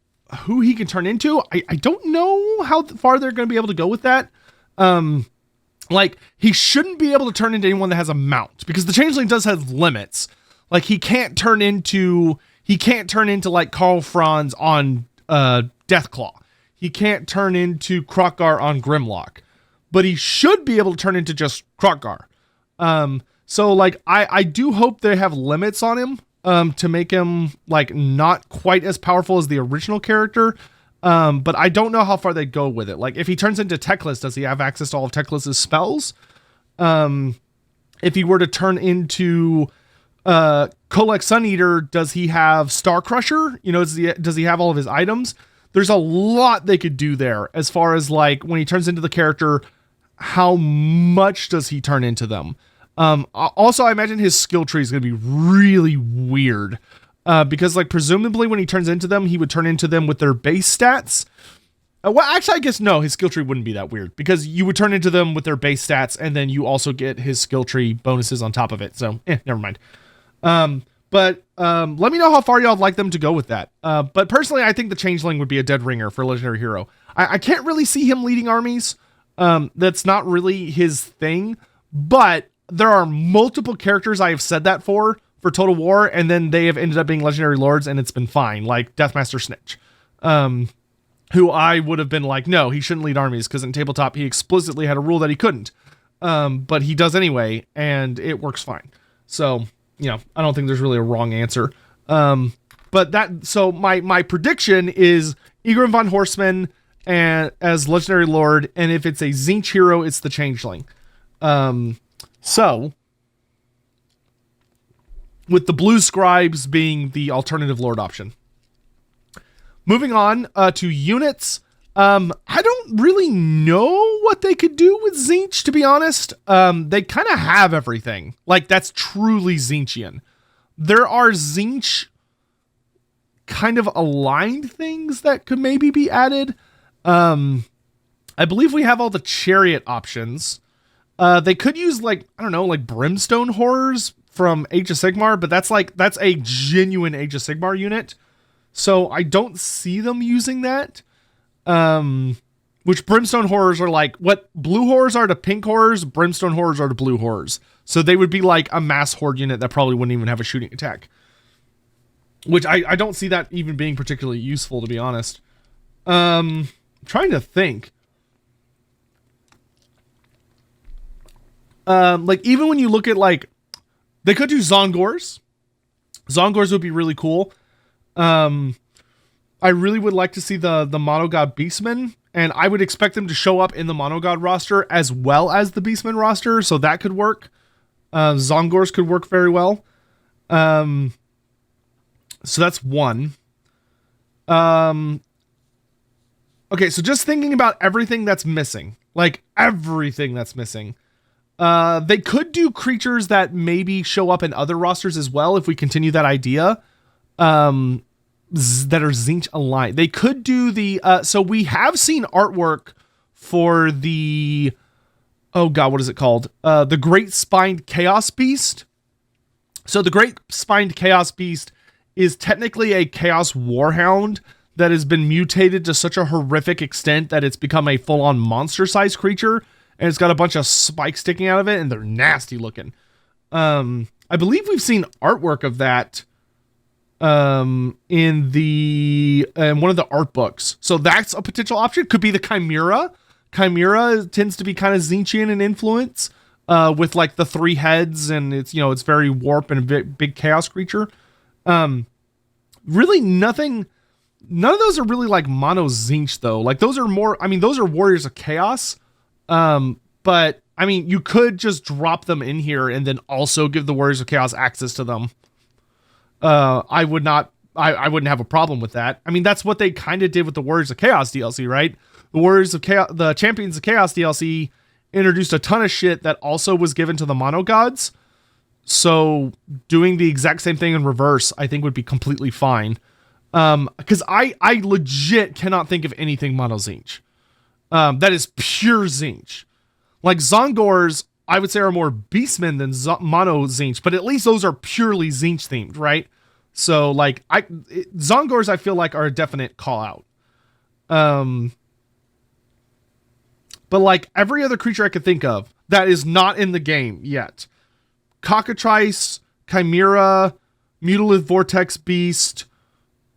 who he can turn into, I don't know how far they're going to be able to go with that. Like he shouldn't be able to turn into anyone that has a mount, because the Changeling does have limits. Like he can't turn into like Karl Franz on Deathclaw. He can't turn into Kroq-Gar on Grimlock, but he should be able to turn into just Kroq-Gar. So like I do hope they have limits on him to make him like not quite as powerful as the original character. But I don't know how far they go with it. Like if he turns into Teclis, does he have access to all of Teclis's spells? If he were to turn into Kolek Suneater, does he have Star Crusher? Does he have all of his items? There's a lot they could do there as far as like when he turns into the character, how much does he turn into them? Also, I imagine his skill tree is going to be really weird. Because, like, presumably when he turns into them, he would turn into them with their base stats. Well, actually, I guess no, his skill tree wouldn't be that weird. Because you would turn into them with their base stats, and then you also get his skill tree bonuses on top of it. So, never mind. But let me know how far y'all would like them to go with that. But personally, I think the Changeling would be a dead ringer for Legendary Hero. I can't really see him leading armies. That's not really his thing. But there are multiple characters I have said that for Total War, and then they have ended up being Legendary Lords, and it's been fine, like Deathmaster Tzeentch, who I would have been like, no, he shouldn't lead armies, because in Tabletop, he explicitly had a rule that he couldn't. But he does anyway, and it works fine. So, you know, I don't think there's really a wrong answer. So my prediction is Egrim von Horseman and as Legendary Lord, and if it's a Tzeentch hero, it's the Changeling. So with the blue scribes being the alternative Lord option. Moving on to units. I don't really know what they could do with Tzeentch, to be honest. They kind of have everything. Like, that's truly Tzeentchian. There are Tzeentch kind of aligned things that could maybe be added. I believe we have all the chariot options. They could use, like, I don't know, like brimstone horrors from Age of Sigmar, but that's a genuine Age of Sigmar unit. So I don't see them using that. Which brimstone horrors are like what blue horrors are to pink horrors, brimstone horrors are to blue horrors. So they would be like a mass horde unit that probably wouldn't even have a shooting attack. Which I don't see that even being particularly useful, to be honest. I'm trying to think. Like, even when you look at, like, they could do Zongors. Zongors would be really cool. I really would like to see the Monogod Beastmen, and I would expect them to show up in the Monogod roster as well as the Beastmen roster, so that could work. Zongors could work very well. So that's one. Okay, so just thinking about everything that's missing. Like, everything that's missing. They could do creatures that maybe show up in other rosters as well if we continue that idea. That are Tzeentch aligned. They could do the so we have seen artwork for the oh god, what is it called? The Great Spined Chaos Beast. So the Great Spined Chaos Beast is technically a Chaos Warhound that has been mutated to such a horrific extent that it's become a full-on monster-sized creature, and it's got a bunch of spikes sticking out of it, and they're nasty looking. I believe we've seen artwork of that in one of the art books. So that's a potential option. Could be the Chimera. Chimera tends to be kind of Tzeentchian in influence, with like the 3 heads, and it's, you know, it's very warp and a big chaos creature. Really nothing. None of those are really like mono Tzeentch though. Like those are more, I mean, those are Warriors of Chaos. But I mean, you could just drop them in here and then also give the Warriors of Chaos access to them. I wouldn't have a problem with that. I mean, that's what they kind of did with the Warriors of Chaos DLC, right? The Warriors of Chaos, the Champions of Chaos DLC introduced a ton of shit that also was given to the mono gods. So doing the exact same thing in reverse, I think would be completely fine. Because I legit cannot think of anything mono Tzeentch. That is pure Tzeentch. Like Zongors, I would say are more Beastmen than mono Tzeentch, but at least those are purely Tzeentch themed, right? So like Zongors, I feel like are a definite call out. But like every other creature I could think of that is not in the game yet. Cockatrice, Chimera, Mutilith Vortex Beast,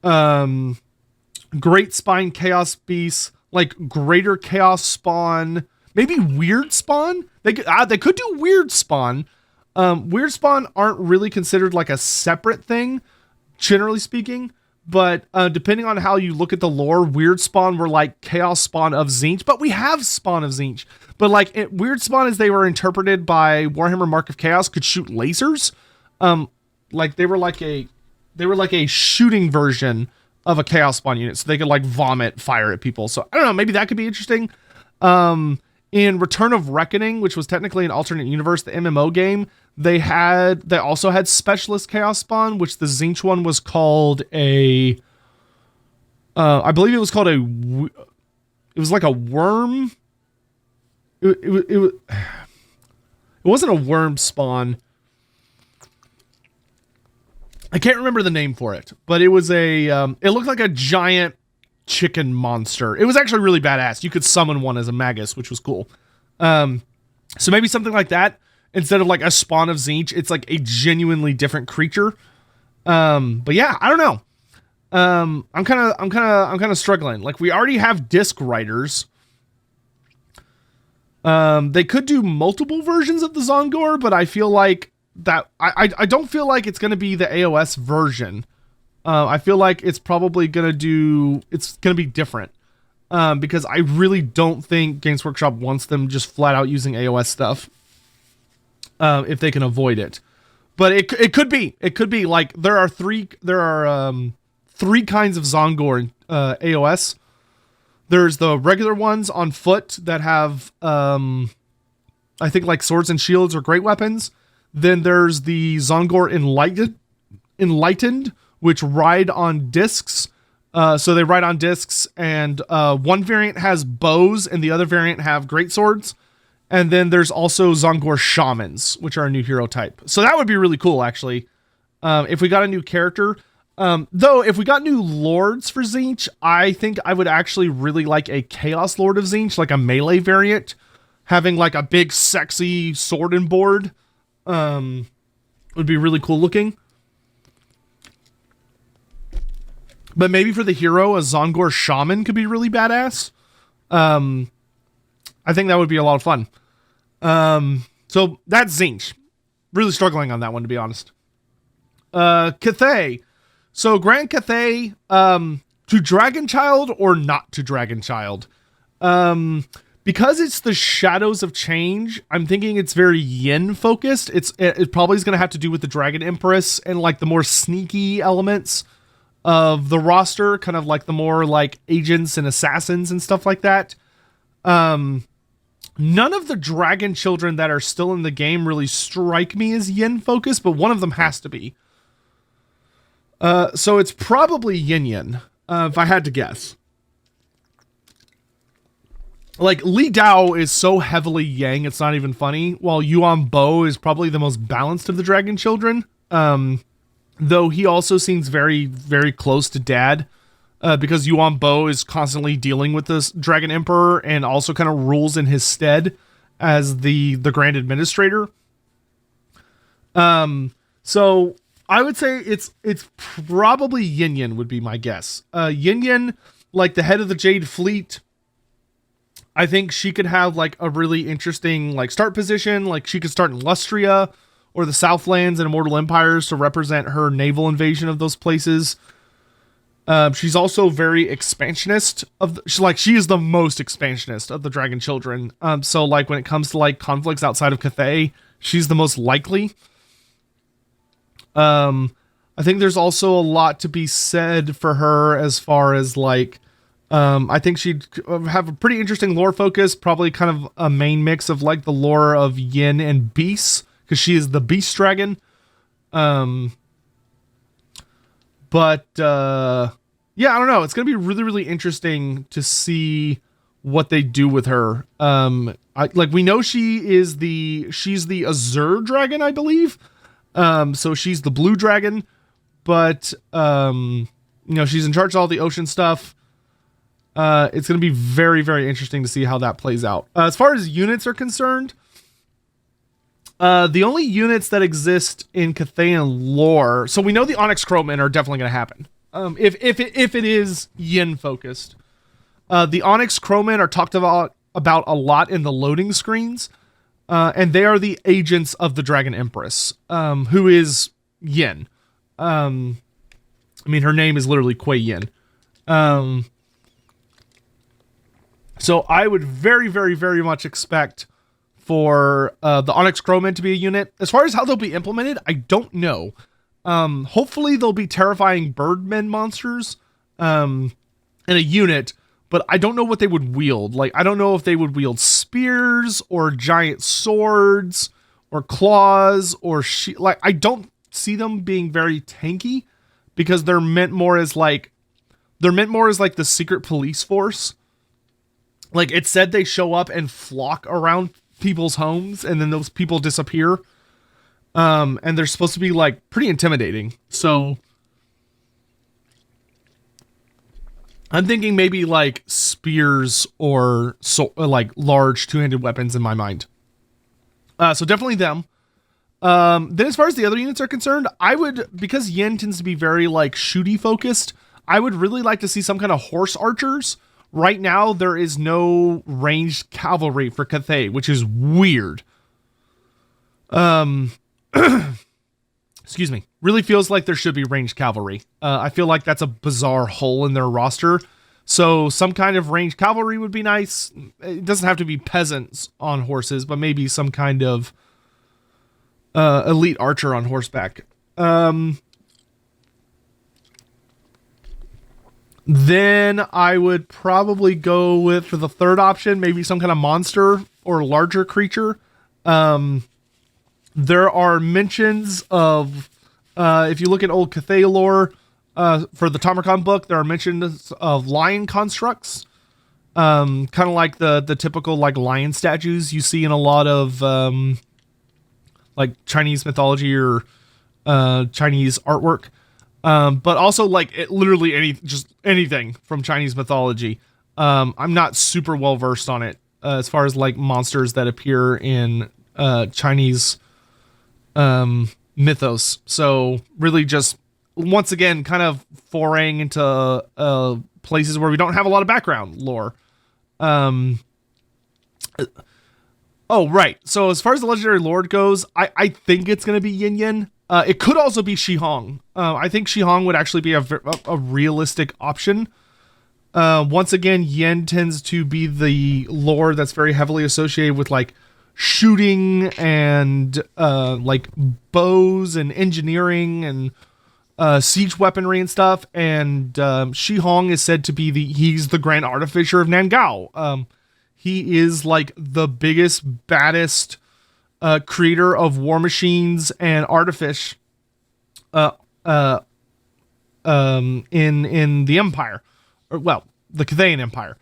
Great Spine Chaos Beast, like Greater Chaos Spawn, maybe Weird Spawn. They could do Weird Spawn. Weird Spawn aren't really considered like a separate thing, generally speaking. But depending on how you look at the lore, Weird Spawn were like Chaos Spawn of Tzeentch. But we have Spawn of Tzeentch. But like Weird Spawn, as they were interpreted by Warhammer Mark of Chaos, could shoot lasers. Like they were like a shooting version of a Chaos Spawn unit, so they could like vomit fire at people. So I don't know, maybe that could be interesting. In Return of Reckoning, which was technically an alternate universe, the MMO game, they also had Specialist Chaos Spawn, which the Tzeentch one was called a, I believe it was called it was like a worm. It wasn't a worm spawn. I can't remember the name for it, but it was it looked like a giant chicken monster. It was actually really badass. You could summon one as a magus, which was cool. So maybe something like that. Instead of like a spawn of Tzeentch, it's like a genuinely different creature. But yeah, I don't know. I'm kind of struggling. Like, we already have disc writers. They could do multiple versions of the Zongor, but I feel like that I don't feel like it's going to be the AOS version. I feel like it's probably going to be different. Because I really don't think Games Workshop wants them just flat out using AOS stuff. If they can avoid it. But it could be like there are three kinds of Zongor in AOS. There's the regular ones on foot that have I think like swords and shields or great weapons. Then there's the Zongor enlightened, which ride on discs. So they ride on discs, and one variant has bows and the other variant have great swords. And then there's also Zongor Shamans, which are a new hero type. So that would be really cool, actually. If we got a new character. Though, if we got new lords for Tzeentch, I think I would actually really like a Chaos Lord of Tzeentch, like a melee variant. Having like a big, sexy sword and board would be really cool looking. But maybe for the hero, a Zongor Shaman could be really badass. I think that would be a lot of fun. So that's Tzeentch. Really struggling on that one, to be honest. Cathay. So Grand Cathay, to Dragonchild or not to Dragonchild? Because it's the Shadows of Change, I'm thinking it's very yin focused. It probably is going to have to do with the Dragon Empress and like the more sneaky elements of the roster, kind of like the more like agents and assassins and stuff like that. None of the dragon children that are still in the game really strike me as yin focused, but one of them has to be. So it's probably Yin, if I had to guess. Like, Li Dao is so heavily yang, it's not even funny, while Yuan Bo is probably the most balanced of the dragon children. Though he also seems very, very close to Dad. Because Yuan Bo is constantly dealing with this Dragon Emperor and also kind of rules in his stead as the Grand Administrator. So I would say it's probably Yin would be my guess. Yin, like the head of the Jade Fleet, I think she could have like a really interesting like start position. Like she could start in Lustria or the Southlands and Immortal Empires to represent her naval invasion of those places. She's also very expansionist she is the most expansionist of the Dragon Children. So like when it comes to like conflicts outside of Cathay, she's the most likely. I think there's also a lot to be said for her as far as like, I think she'd have a pretty interesting lore focus, probably kind of a main mix of like the lore of Yin and Beast, because she is the Beast Dragon. But yeah, I don't know. It's going to be really, really interesting to see what they do with her. We know she's the Azure Dragon, I believe. So she's the blue dragon, but she's in charge of all the ocean stuff. It's going to be very, very interesting to see how that plays out. As far as units are concerned, the only units that exist in Cathayan lore, so we know the Onyx Crowmen are definitely going to happen. If it is yin focused, the Onyx Crowmen are talked about a lot in the loading screens, and they are the agents of the Dragon Empress, who is Yin. I mean, her name is literally Kuei Yin. So I would very, very, very much expect for the Onyx Crowmen to be a unit. As far as how they'll be implemented, I don't know. Hopefully they'll be terrifying birdmen monsters in a unit, but I don't know what they would wield. Like, I don't know if they would wield spears or giant swords or claws or like, I don't see them being very tanky because they're meant more as like the secret police force. Like, it said they show up and flock around people's homes and then those people disappear. And they're supposed to be like pretty intimidating. So I'm thinking maybe like spears or like large two-handed weapons in my mind. So definitely them. Then as far as the other units are concerned, because Yin tends to be very like shooty focused, I would really like to see some kind of horse archers. Right now, there is no ranged cavalry for Cathay, which is weird. Excuse me. Really feels like there should be ranged cavalry. I feel like that's a bizarre hole in their roster. So some kind of ranged cavalry would be nice. It doesn't have to be peasants on horses, but maybe some kind of elite archer on horseback. Then I would probably go with, for the third option, maybe some kind of monster or larger creature. There are mentions of, if you look at old Cathay lore, for the Tomarcon book, there are mentions of lion constructs. Kind of like the typical like lion statues you see in a lot of like Chinese mythology or Chinese artwork. But also like literally anything from Chinese mythology. I'm not super well versed on it as far as like monsters that appear in Chinese mythos. So really just once again kind of foraying into places where we don't have a lot of background lore. Oh, right. So as far as the Legendary Lord goes, I think it's going to be Yin Yin. It could also be Shi Hong. I think Shi Hong would actually be a realistic option. Once again, Yin tends to be the lore that's very heavily associated with like shooting and like bows and engineering and siege weaponry and stuff. And Shi Hong is said to be he's the Grand Artificer of Nangao. He is like the biggest, baddest creator of war machines and artifice in the Empire, or well, the Cathayan Empire,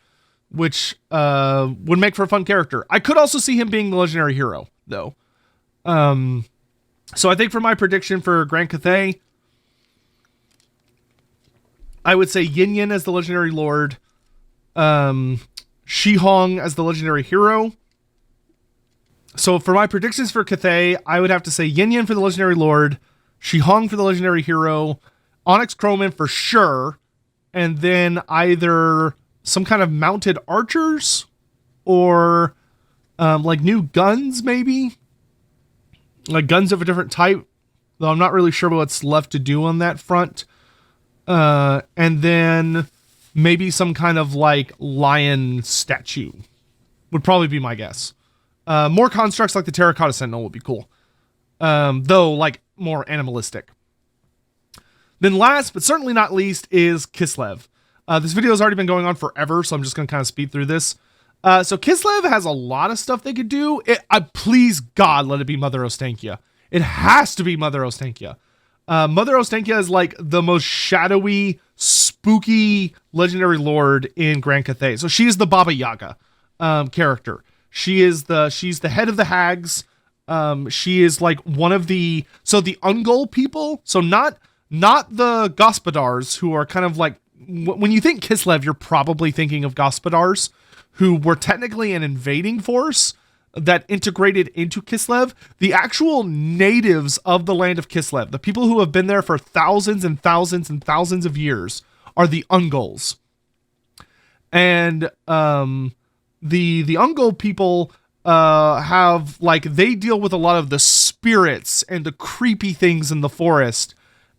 which would make for a fun character. I could also see him being the legendary hero, though. So I think for my prediction for Grand Cathay, I would say Yin Yin as the legendary lord, Shi Hong as the legendary hero. So for my predictions for Cathay, I would have to say Yin Yin for the legendary lord, Shi Hong for the legendary hero, Onyx Croman for sure, and then either some kind of mounted archers or like new guns, maybe like guns of a different type, though I'm not really sure what's left to do on that front. And then maybe some kind of like lion statue would probably be my guess. More constructs like the Terracotta Sentinel would be cool. Though like more animalistic. Then last, but certainly not least, is Kislev. This video has already been going on forever, so I'm just going to kind of speed through this. So Kislev has a lot of stuff they could do. Please God, let it be Mother Ostankia. It has to be Mother Ostankia. Mother Ostankia is like the most shadowy, spooky legendary lord in Grand Cathay. So she is the Baba Yaga character. She's the head of the hags. She is like one of the Ungol people. So not the Gospodars, who are kind of like, when you think Kislev, you're probably thinking of Gospodars, who were technically an invading force that integrated into Kislev. The actual natives of the land of Kislev, the people who have been there for thousands and thousands and thousands of years, are the Ungols. And the Ungol people have like, they deal with a lot of the spirits and the creepy things in the forest,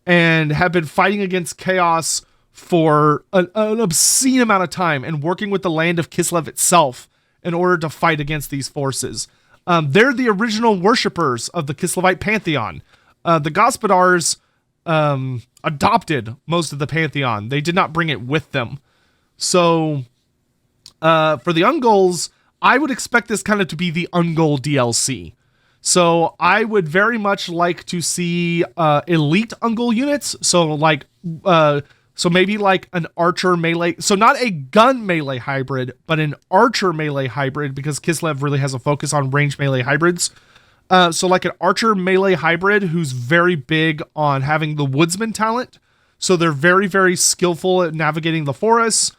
and have been fighting against chaos for an obscene amount of time and working with the land of Kislev itself in order to fight against these forces. They're the original worshippers of the Kislevite pantheon. The Gospodars adopted most of the pantheon. They did not bring it with them. So For the Ungol's, I would expect this kind of to be the Ungol DLC. So I would very much like to see elite Ungol units. So like, so maybe like an archer melee. So not a gun melee hybrid, but an archer melee hybrid, because Kislev really has a focus on range melee hybrids. So like an archer melee hybrid who's very big on having the woodsman talent. So they're very, very skillful at navigating the forests.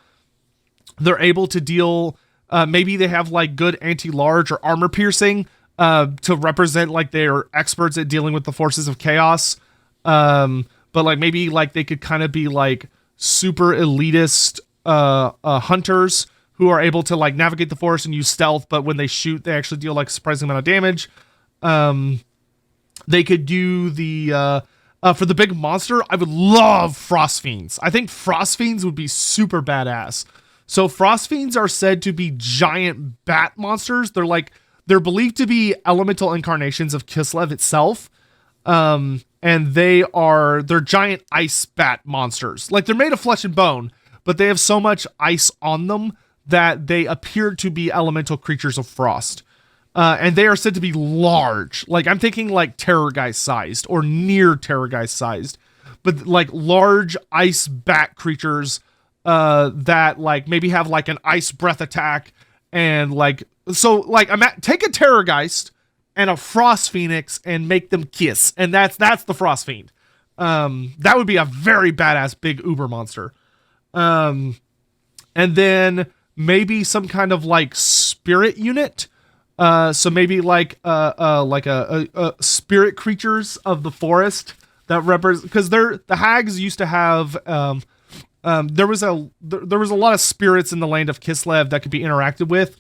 They're able to deal, maybe they have like good anti-large or armor piercing, to represent like they're experts at dealing with the forces of chaos. But like maybe like they could kind of be like super elitist hunters who are able to like navigate the forest and use stealth, but when they shoot, they actually deal like a surprising amount of damage. They could do the for the big monster, I would love Frost Fiends. I think Frost Fiends would be super badass. So Frost Fiends are said to be giant bat monsters. They're believed to be elemental incarnations of Kislev itself. And they're giant ice bat monsters. Like, they're made of flesh and bone, but they have so much ice on them that they appear to be elemental creatures of frost. And they are said to be large. Like, I'm thinking like Terrorgeist sized or near Terrorgeist sized, but like large ice bat creatures, that like maybe have like an ice breath attack and like, so like take a Terrorgeist and a Frost Phoenix and make them kiss. And that's the Frost Fiend. That would be a very badass big uber monster. And then maybe some kind of like spirit unit. So maybe like a spirit creatures of the forest that represent, because the hags used to have, there was a lot of spirits in the land of Kislev that could be interacted with,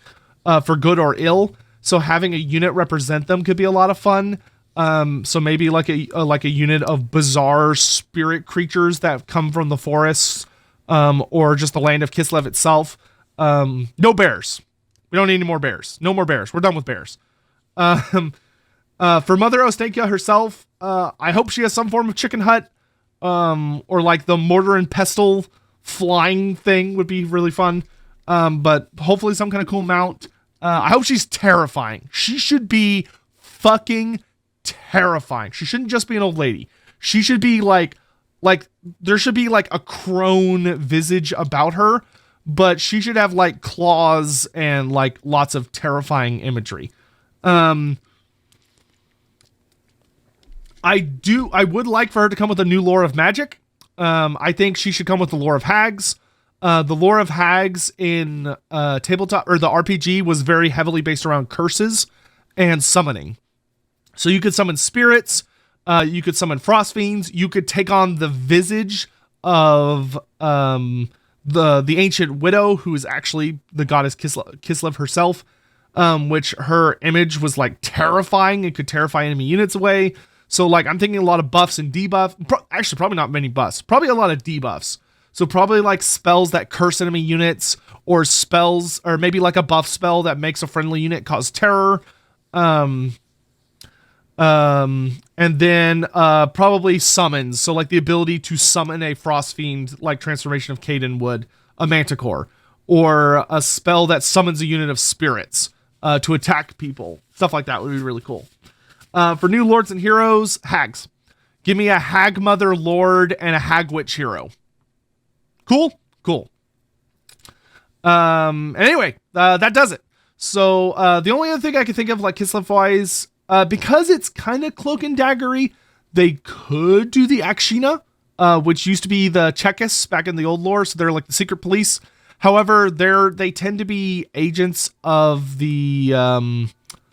for good or ill. So having a unit represent them could be a lot of fun. So maybe like a unit of bizarre spirit creatures that come from the forests, or just the land of Kislev itself. No bears. We don't need any more bears. No more bears. We're done with bears. For Mother Ostankya herself, I hope she has some form of chicken hut, or like the mortar and pestle flying thing would be really fun. But hopefully some kind of cool mount. I hope she's terrifying. She should be fucking terrifying. She shouldn't just be an old lady. She should be like there should be like a crone visage about her, but she should have like claws and like lots of terrifying imagery. I would like for her to come with a new lore of magic. I think she should come with the lore of hags. The lore of hags in tabletop or the RPG was very heavily based around curses and summoning. So you could summon spirits, you could summon frost fiends, you could take on the visage of the ancient widow, who is actually the goddess Kislev herself, which her image was like terrifying and could terrify enemy units away. So like I'm thinking a lot of buffs and debuffs. Actually, probably not many buffs. Probably a lot of debuffs. So probably like spells that curse enemy units, or spells, or maybe like a buff spell that makes a friendly unit cause terror. And then probably summons. So like the ability to summon a frost fiend, like Transformation of Caden would, a manticore, or a spell that summons a unit of spirits to attack people. Stuff like that would be really cool. For new lords and heroes, hags. Give me a hag mother lord and a hag witch hero. Cool. Anyway, that does it. So the only other thing I can think of, like Kislev wise, because it's kind of cloak and daggery, they could do the Akshina, which used to be the Chekists back in the old lore. So they're like the secret police. However, they tend to be agents of the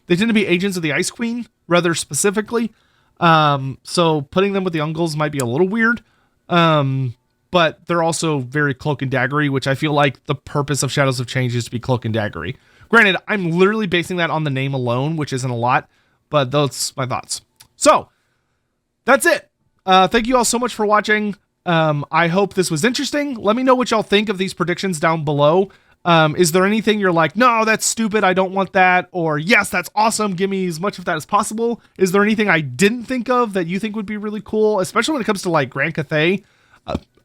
Ice Queen, rather specifically. So putting them with the Ungol's might be a little weird. But they're also very cloak and daggery, which I feel like the purpose of Shadows of Change is to be cloak and daggery. Granted, I'm literally basing that on the name alone, which isn't a lot, but that's my thoughts. So that's it. Thank you all so much for watching. I hope this was interesting. Let me know what y'all think of these predictions down below. Is there anything you're like, no, that's stupid, I don't want that, or yes, that's awesome, give me as much of that as possible? Is there anything I didn't think of that you think would be really cool, especially when it comes to like Grand Cathay?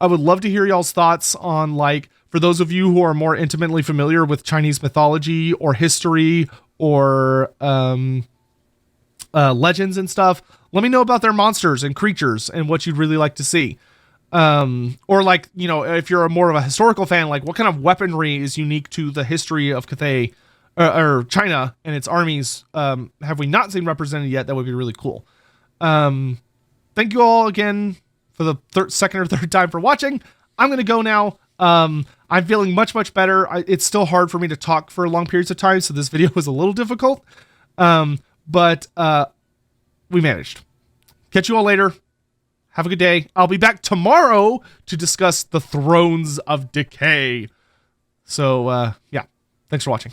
I would love to hear y'all's thoughts on like For those of you who are more intimately familiar with Chinese mythology or history or legends and stuff, let me know about their monsters and creatures and what you'd really like to see. Or like, you know, if you're more of a historical fan, like what kind of weaponry is unique to the history of Cathay or China and its armies have we not seen represented yet? That would be really cool. Thank you all again for the second or third time for watching. I'm going to go now. I'm feeling much, much better. It's still hard for me to talk for long periods of time, so this video was a little difficult. But we managed. Catch you all later. Have a good day. I'll be back tomorrow to discuss the Thrones of Decay. So, yeah. Thanks for watching.